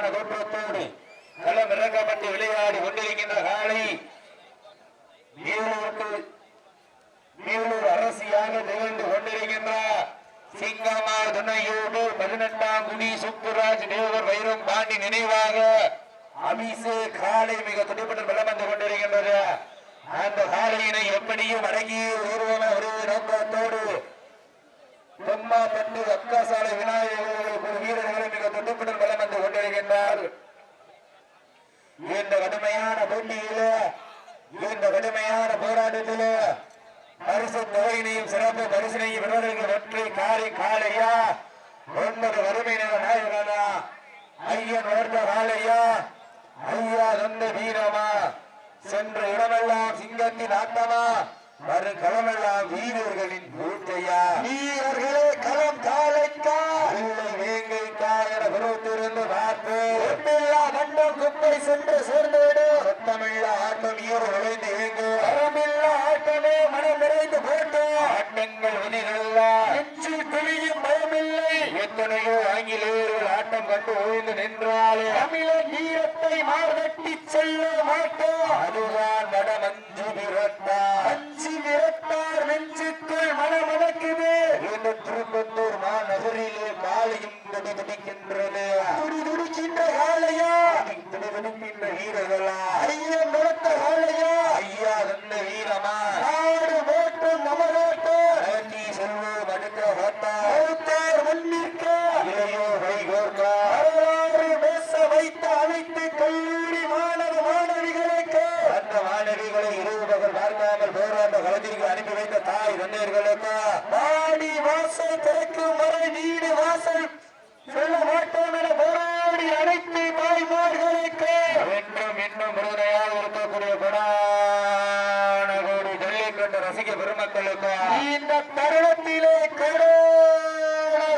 கம்பீரமான தோற்றத்தோடு களம் இறக்கப்பட்டு விளையாடி கொண்டிருக்கின்ற காலை மேலூர் அரசியாக திகழ்ந்து கொண்டிருக்கின்ற சிங்கமா துணையோடு 18ஆம் குடி சுப்புராஜ் தேவர் வைரம் பாண்டி நினைவாக அபிஷேக் காலை மிக துடிப்புடன் பலம் வந்து கொண்டிருக்கின்றது. அந்த காலையினை எப்படியும் அடங்கி உருவன ஒரு நோக்கத்தோடு தொம்மாப்பட்டு அக்காசாலை விநாயகர் வீரர்களை மிக துடிப்புடன் பலம் வந்து கொண்டிருக்கின்றார். இந்த கடுமையான போட்டியில இந்த கடுமையான போராட்டத்தில பரிசு தொகையினையும் சிறப்பு பரிசினையும் பெறுவதற்கு வெற்றி காளையா 9 வறுமை நில நாயகனா ஐயன் வளர்ந்த காளையா ஐயா தந்த வீரமா சென்ற இடமெல்லாம் சிங்கத்தின் ஆட்டமா வரும் களமெல்லாம் வீரர்களின் பூட்டையா வீரர்களே களம் காளைக்கா இல்லை வேங்கைக்கா என குருத்திருந்து பார்த்து கண்டம் குப்பை சென்று சேர்ந்தோடு ரத்தமில்லா ஆட்டம் ஈர நுழைந்து இயங்கு அறமில்லா ஆட்டமே மனம் நிறைந்து போட்டு ஆட்டங்கள் விதிகளெல்லாம் நெஞ்சு துளியும் பயமில்லை. எத்தனையோ ஆங்கிலேயர்கள் ஆட்டம் கண்டு ஓய்ந்து நின்றாலே தமிழன் வீரத்தை மார்கட்டி செல்ல மாட்டோம். அதுதான் மனம் அஞ்சு விரட்டார் நெஞ்சுக்குள் மனமடக்குது. இந்த திருப்பத்தூர் மாநகரிலே காலையும் துடிக்கின்றது. துடிக்கின்ற காலையா துடிக்கின்ற வீரர்களா ஐயன் நடத்த காலையா ஐயா தந்த வீரமா நாடு போட்டும் நமநாட்டம் செல்வோம் அடுத்த ஓட்டார் முன்னிற்க இளையோ வைகோர்கா வரலாறு பேச வைத்த அனைத்து கல்லூரி மாணவிகளுக்கு அந்த மாணவிகளை இரவு பகல் பார்க்காமல் போராட்ட களத்திற்கு அனுப்பி வைத்த தாய் தந்தையர்களுக்கு வாடி வாசல் திறக்கும் வரை வீடு வாசல் சொல்ல மாட்டோம் என போராடி அனைத்து தாய்மார்களுக்கு என்றும் இன்னும் உறுதியாக இருக்கக்கூடிய கொடானகோடி ஜல்லிக்கட்டு ரசிக பெருமக்களுக்கு இந்த தருணத்திலே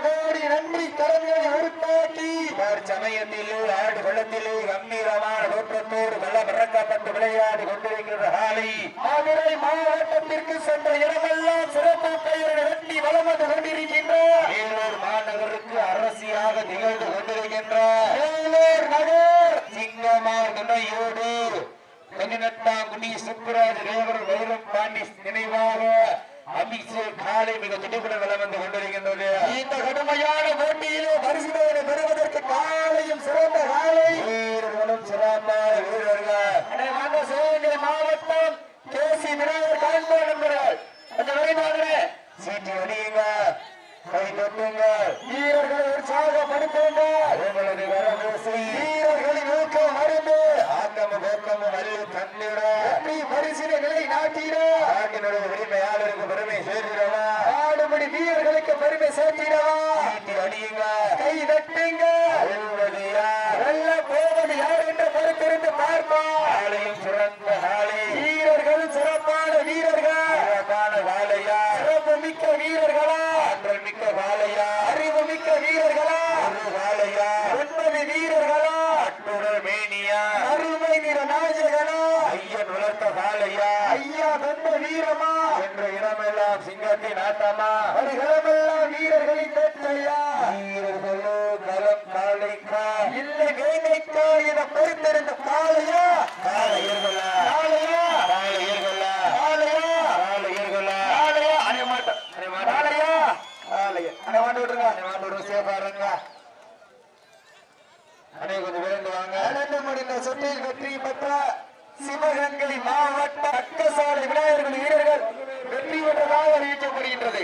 கோடி நன்றி கடன்களை உருத்தாக்கி சமயத்திலே ஆடு வெள்ளத்திலே கம்பீரமான தோற்றத்தோடு வெள்ளம் இறக்கப்பட்டு விளையாடி கொண்டிருக்கின்ற காலை மதுரை மாவட்டத்திற்கு சென்ற இடமெல்லாம் சிறப்பு பெயரை வெட்டி வளம் வந்து கொண்டிருக்கின்ற வேலூர் மாநகருக்கு அரசியாக திகழ்ந்து கொண்டிருக்கின்ற வேலூர் நகர் சிங்கமா துணையோடு 18ஆம் குடி சுப்புராஜ் தேவர் வைரம் பாண்டி நினைவாக அபிஷேக் காலை மிக துடிப்புடன் வலம் வந்து கொண்டிருக்கின்றது. இந்த கடுமையான போட்டியிலே பரிசுகளை பெறுவதற்கு காலையும் சிறந்த காலை வீரர்களும் சிறந்த வீரர்கள் சிவகங்கை மாவட்டம் கேசி விநாயகர் காண்போ நம்புகிறார். அந்த வழிபாடு சீட்டி அடியுங்க, கை தொட்டுங்க, வீரர்களை உற்சாகப்படுத்துங்கள். உங்களது வரவேசி வீரர்களின் ஊக்கம் மருந்து ஆக்கமும் ஊக்கமும் அள்ளி தந்திட பரிசிலை நாட்டிட நாட்டினுடைய உரிமையாளருக்கு பெருமை சேர்த்திடவா ஆடுபடி வீரர்களுக்கு பெருமை சேர்த்திடவா சீட்டி அடியுங்க, கை தட்டுங்க. வெல்ல போவது யார் என்ற பொறுத்திருந்து பார்ப்போம். ஆலையும் சிறந்த காலை வீரர்களும் சிறப்பான வீரர்கள் சிறப்பான காலையா சிறப்பு மிக்க வீரர்களா ஆற்றல் மிக்க காலையா அறிவு மிக்க வீரர்களா ஒரு காலையா 9 வீரர்களா அட்டுடல் மேனியா அருமை நிற நாயகனா ஐயன் வளர்த்த காலையா ஐயா தந்த வீரமா என்ற இடமெல்லாம் சிங்கத்தின் ஆட்டமா வருகளமெல்லாம் வீரர்களின் வெற்றியா வீரர்களோ களம் காலைக்கா இல்லை வேங்கைக்கா என பொறுத்திருந்த காலையா காலையர்களா காலையா காலையர்களா காலையா காலையர்களா காலையா அடைய மாட்டேன் காலையா காலையா அடைய மாட்டு விட்டுருங்க, அடைய மாட்டு விட்டுருங்க, சேஃபா இருங்க. அடைய கொஞ்சம் விரைந்து வாங்க. நடந்து முடிந்த சுற்றில் வெற்றி பெற்ற சிவகங்கை மாவட்ட அக்கசாலை விநாயகர்கள் வீரர்கள் வெற்றி பெற்றதாக அறிவிக்கப்படுகின்றது.